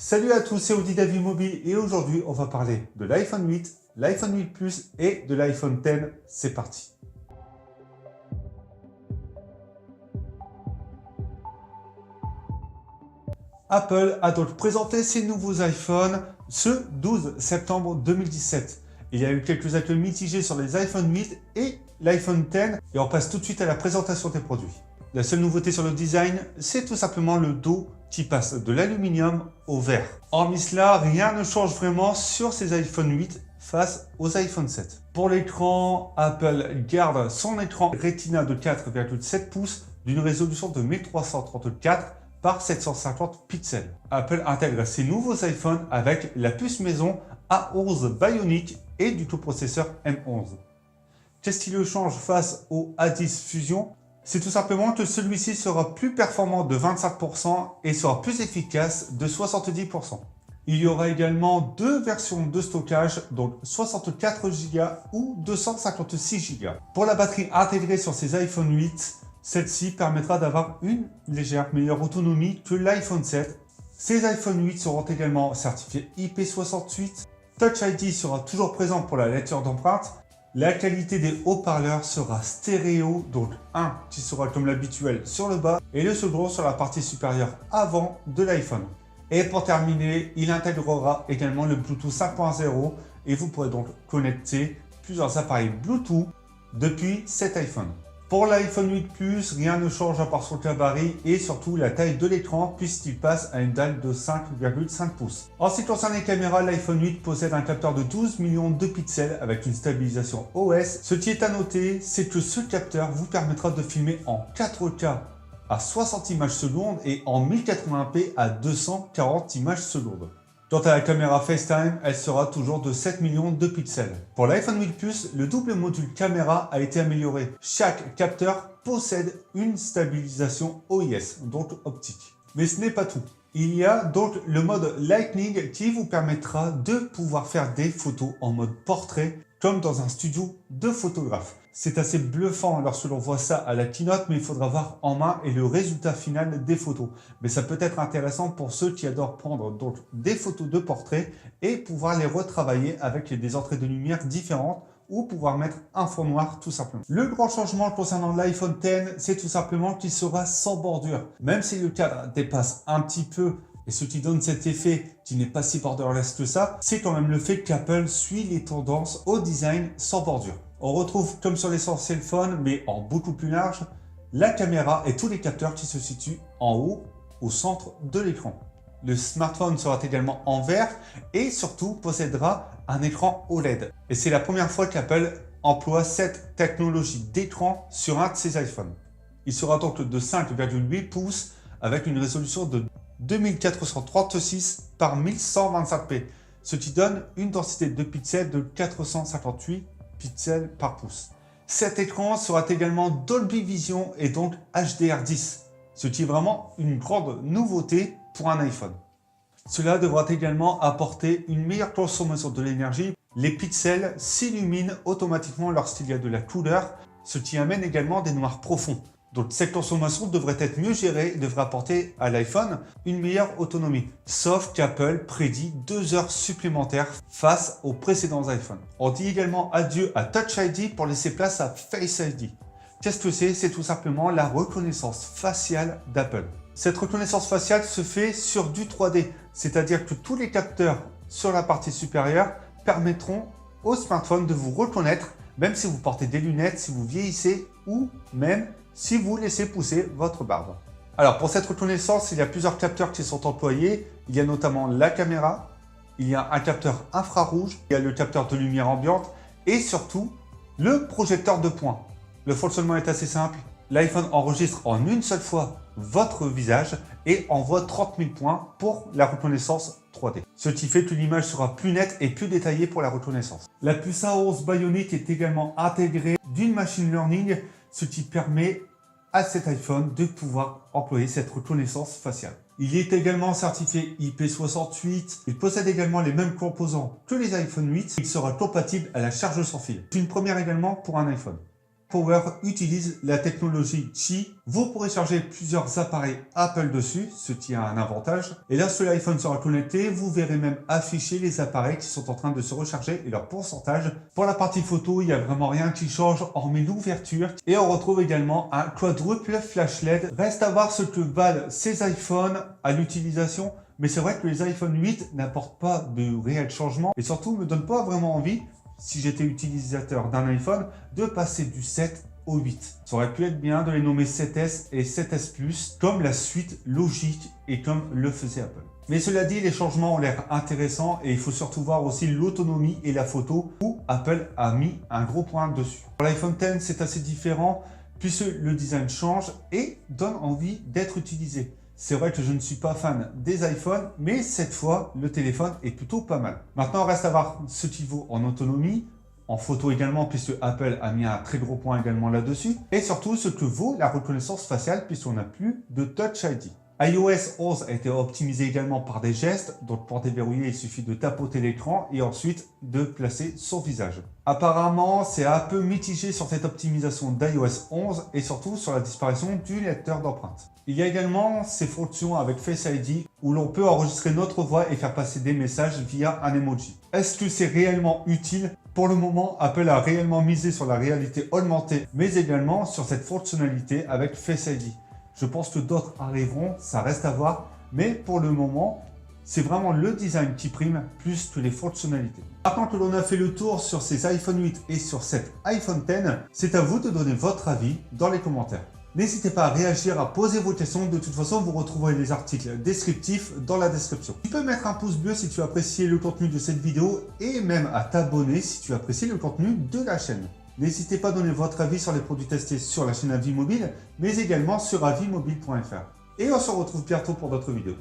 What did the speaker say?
Salut à tous, c'est Audi d'Avis Mobile et aujourd'hui on va parler de l'iPhone 8, l'iPhone 8 Plus et de l'iPhone X. C'est parti. Apple a donc présenté ses nouveaux iPhones ce 12 septembre 2017. Il y a eu quelques accueils mitigés sur les iPhone 8 et l'iPhone X et on passe tout de suite à la présentation des produits. La seule nouveauté sur le design, c'est tout simplement le dos qui passe de l'aluminium au verre. Hormis cela, rien ne change vraiment sur ces iPhone 8 face aux iPhone 7. Pour l'écran, Apple garde son écran Retina de 4,7 pouces d'une résolution de 1334 par 750 pixels. Apple intègre ses nouveaux iPhones avec la puce maison A11 Bionic et du coprocesseur M11. Qu'est-ce qui le change face au A10 Fusion? C'est tout simplement que celui-ci sera plus performant de 25% et sera plus efficace de 70%. Il y aura également deux versions de stockage, donc 64 Go ou 256 Go. Pour la batterie intégrée sur ces iPhone 8, celle-ci permettra d'avoir une légère meilleure autonomie que l'iPhone 7. Ces iPhone 8 seront également certifiés IP68. Touch ID sera toujours présent pour la lecture d'empreintes. La qualité des haut-parleurs sera stéréo, donc un qui sera comme l'habituel sur le bas et le second sur la partie supérieure avant de l'iPhone. Et pour terminer, il intégrera également le Bluetooth 5.0 et vous pourrez donc connecter plusieurs appareils Bluetooth depuis cet iPhone. Pour l'iPhone 8 Plus, rien ne change à part son gabarit et surtout la taille de l'écran puisqu'il passe à une dalle de 5,5 pouces. En ce qui concerne les caméras, l'iPhone 8 possède un capteur de 12 millions de pixels avec une stabilisation OS. Ce qui est à noter, c'est que ce capteur vous permettra de filmer en 4K à 60 images secondes et en 1080p à 240 images secondes. Quant à la caméra FaceTime, elle sera toujours de 7 millions de pixels. Pour l'iPhone 8 Plus, le double module caméra a été amélioré. Chaque capteur possède une stabilisation OIS, donc optique. Mais ce n'est pas tout. Il y a donc le mode Lightning qui vous permettra de pouvoir faire des photos en mode portrait comme dans un studio de photographe. C'est assez bluffant lorsque l'on voit ça à la keynote, mais il faudra voir en main et le résultat final des photos. Mais ça peut être intéressant pour ceux qui adorent prendre donc des photos de portrait et pouvoir les retravailler avec des entrées de lumière différentes ou pouvoir mettre un fond noir tout simplement. Le grand changement concernant l'iPhone X, c'est tout simplement qu'il sera sans bordure. Même si le cadre dépasse un petit peu, et ce qui donne cet effet qui n'est pas si borderless que ça, c'est quand même le fait qu'Apple suit les tendances au design sans bordure. On retrouve, comme sur l'essentiel phone, mais en beaucoup plus large, la caméra et tous les capteurs qui se situent en haut, au centre de l'écran. Le smartphone sera également en verre et surtout possédera un écran OLED. Et c'est la première fois qu'Apple emploie cette technologie d'écran sur un de ses iPhones. Il sera donc de 5,8 pouces avec une résolution de 2436 par 1125p, ce qui donne une densité de pixels de 458 pixels par pouce. Cet écran sera également Dolby Vision et donc HDR10, ce qui est vraiment une grande nouveauté pour un iPhone. Cela devra également apporter une meilleure consommation de l'énergie. Les pixels s'illuminent automatiquement lorsqu'il y a de la couleur, ce qui amène également des noirs profonds. Donc cette consommation devrait être mieux gérée et devrait apporter à l'iPhone une meilleure autonomie. Sauf qu'Apple prédit 2 heures supplémentaires face aux précédents iPhones. On dit également adieu à Touch ID pour laisser place à Face ID. Qu'est-ce que c'est? C'est tout simplement la reconnaissance faciale d'Apple. Cette reconnaissance faciale se fait sur du 3D, c'est-à-dire que tous les capteurs sur la partie supérieure permettront au smartphone de vous reconnaître, même si vous portez des lunettes, si vous vieillissez ou même si vous laissez pousser votre barbe. Alors pour cette reconnaissance, il y a plusieurs capteurs qui sont employés. Il y a notamment la caméra, il y a un capteur infrarouge, il y a le capteur de lumière ambiante et surtout le projecteur de points. Le fonctionnement est assez simple. L'iPhone enregistre en une seule fois votre visage et envoie 30 000 points pour la reconnaissance 3D. Ce qui fait que l'image sera plus nette et plus détaillée pour la reconnaissance. La puce A11 Bionic est également intégrée d'une machine learning, ce qui permet à cet iPhone de pouvoir employer cette reconnaissance faciale. Il est également certifié IP68. Il possède également les mêmes composants que les iPhone 8. Il sera compatible à la charge sans fil. C'est une première également pour un iPhone. Power utilise la technologie Qi. Vous pourrez charger plusieurs appareils Apple dessus, ce qui a un avantage. Et lorsque l'iPhone sera connecté, vous verrez même afficher les appareils qui sont en train de se recharger et leur pourcentage. Pour la partie photo, il n'y a vraiment rien qui change hormis l'ouverture. Et on retrouve également un quadruple flash LED. Reste à voir ce que valent ces iPhones à l'utilisation. Mais c'est vrai que les iPhone 8 n'apportent pas de réels changements et surtout ne me donnent pas vraiment envie, si j'étais utilisateur d'un iPhone, de passer du 7 au 8. Ça aurait pu être bien de les nommer 7S et 7S Plus comme la suite logique et comme le faisait Apple. Mais cela dit, les changements ont l'air intéressants et il faut surtout voir aussi l'autonomie et la photo où Apple a mis un gros point dessus. Pour l'iPhone X, c'est assez différent puisque le design change et donne envie d'être utilisé. C'est vrai que je ne suis pas fan des iPhones, mais cette fois, le téléphone est plutôt pas mal. Maintenant, reste à voir ce qu'il vaut en autonomie, en photo également, puisque Apple a mis un très gros point également là-dessus, et surtout ce que vaut la reconnaissance faciale, puisqu'on n'a plus de Touch ID. iOS 11 a été optimisé également par des gestes, donc pour déverrouiller, il suffit de tapoter l'écran et ensuite de placer son visage. Apparemment, c'est un peu mitigé sur cette optimisation d'iOS 11 et surtout sur la disparition du lecteur d'empreintes. Il y a également ces fonctions avec Face ID où l'on peut enregistrer notre voix et faire passer des messages via un emoji. Est-ce que c'est réellement utile? Pour le moment, Apple a réellement misé sur la réalité augmentée, mais également sur cette fonctionnalité avec Face ID. Je pense que d'autres arriveront, ça reste à voir, mais pour le moment, c'est vraiment le design qui prime plus que les fonctionnalités. Maintenant que l'on a fait le tour sur ces iPhone 8 et sur cet iPhone X, c'est à vous de donner votre avis dans les commentaires. N'hésitez pas à réagir, à poser vos questions. De toute façon, vous retrouverez les articles descriptifs dans la description. Tu peux mettre un pouce bleu si tu apprécies le contenu de cette vidéo et même à t'abonner si tu apprécies le contenu de la chaîne. N'hésitez pas à donner votre avis sur les produits testés sur la chaîne Avis Mobile, mais également sur avismobile.fr. Et on se retrouve bientôt pour d'autres vidéos.